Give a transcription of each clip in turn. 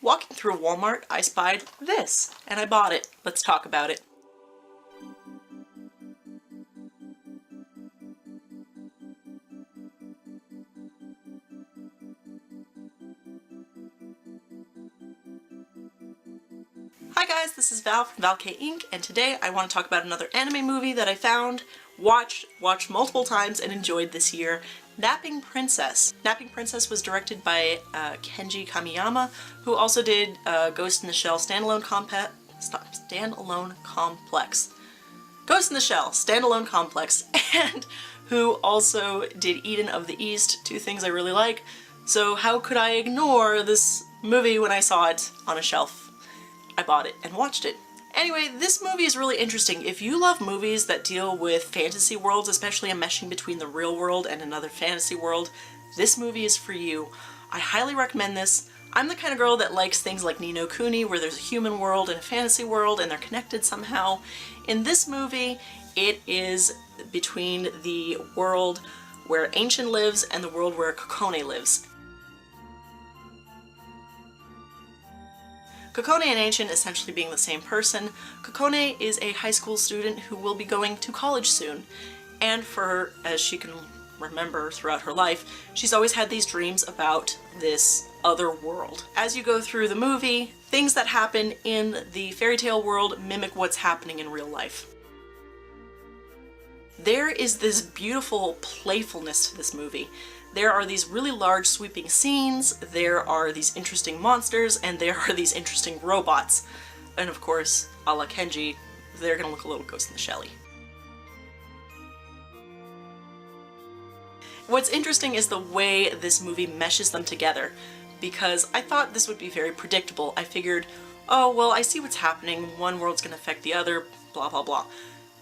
Walking through Walmart, I spied this, and I bought it. Let's talk about it. Hi guys, this is Val from valkayink, and today I want to talk about another anime movie that I found, watched multiple times, and enjoyed this year, Napping Princess. Napping Princess was directed by Kenji Kamiyama, who also did Ghost in the Shell Standalone Complex. Ghost in the Shell Standalone Complex, and who also did Eden of the East, two things I really like. So how could I ignore this movie when I saw it on a shelf? I bought it and watched it. Anyway, this movie is really interesting. If you love movies that deal with fantasy worlds, especially a meshing between the real world and another fantasy world, this movie is for you. I highly recommend this. I'm the kind of girl that likes things like Ni no Kuni, where there's a human world and a fantasy world and they're connected somehow. In this movie, it is between the world where Ancient lives and the world where Kokone lives. Kokone and Ancient essentially being the same person. Kokone is a high school student who will be going to college soon, and for her, as she can remember throughout her life, she's always had these dreams about this other world. As you go through the movie, things that happen in the fairy tale world mimic what's happening in real life. There is this beautiful playfulness to this movie. There are these really large sweeping scenes, there are these interesting monsters, and there are these interesting robots. And of course, a la Kenji, they're gonna look a little Ghost in the Shell-y. What's interesting is the way this movie meshes them together, because I thought this would be very predictable. I figured, oh well, I see what's happening, one world's gonna affect the other, blah blah blah.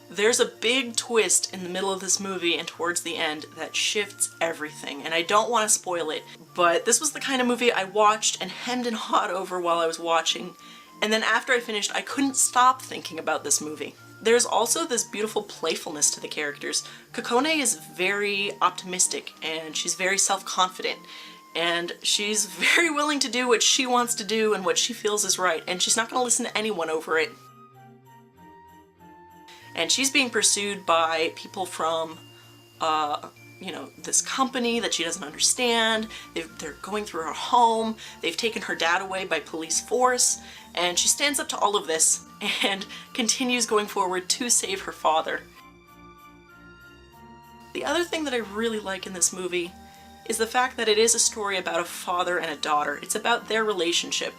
There's a big twist in the middle of this movie and towards the end that shifts everything, and I don't want to spoil it, but this was the kind of movie I watched and hemmed and hawed over while I was watching, and then after I finished I couldn't stop thinking about this movie. There's also this beautiful playfulness to the characters. Kokone is very optimistic and she's very self-confident, and she's very willing to do what she wants to do and what she feels is right, and she's not going to listen to anyone over it. And she's being pursued by people from, you know, this company that she doesn't understand. They're going through her home. They've taken her dad away by police force. And she stands up to all of this and continues going forward to save her father. The other thing that I really like in this movie is the fact that it is a story about a father and a daughter. It's about their relationship.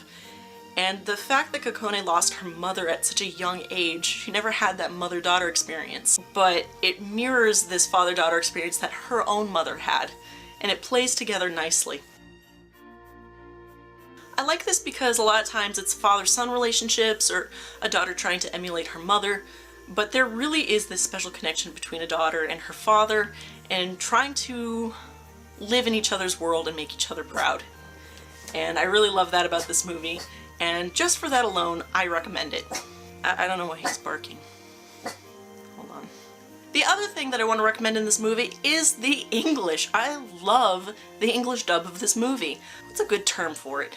And the fact that Kokone lost her mother at such a young age, she never had that mother-daughter experience, but it mirrors this father-daughter experience that her own mother had, and it plays together nicely. I like this because a lot of times it's father-son relationships or a daughter trying to emulate her mother, but there really is this special connection between a daughter and her father and trying to live in each other's world and make each other proud. And I really love that about this movie. And just for that alone, I recommend it. I don't know why he's barking. Hold on. The other thing that I want to recommend in this movie is the English. I love the English dub of this movie. What's a good term for it?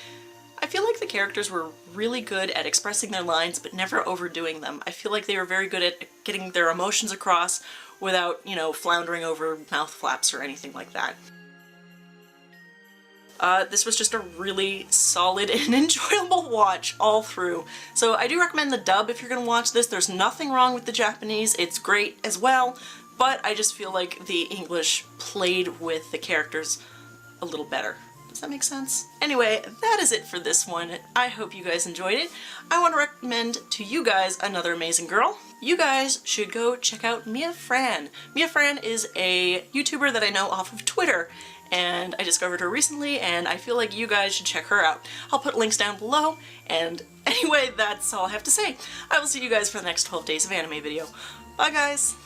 I feel like the characters were really good at expressing their lines but never overdoing them. I feel like they were very good at getting their emotions across without, you know, floundering over mouth flaps or anything like that. This was just a really solid and enjoyable watch all through. So I do recommend the dub if you're gonna watch this. There's nothing wrong with the Japanese, it's great as well, but I just feel like the English played with the characters a little better. Does that make sense? Anyway, that is it for this one. I hope you guys enjoyed it. I want to recommend to you guys another amazing girl. You guys should go check out Mia Fran. Mia Fran is a YouTuber that I know off of Twitter, and I discovered her recently, and I feel like you guys should check her out. I'll put links down below, and anyway, that's all I have to say. I will see you guys for the next 12 days of anime video. Bye guys!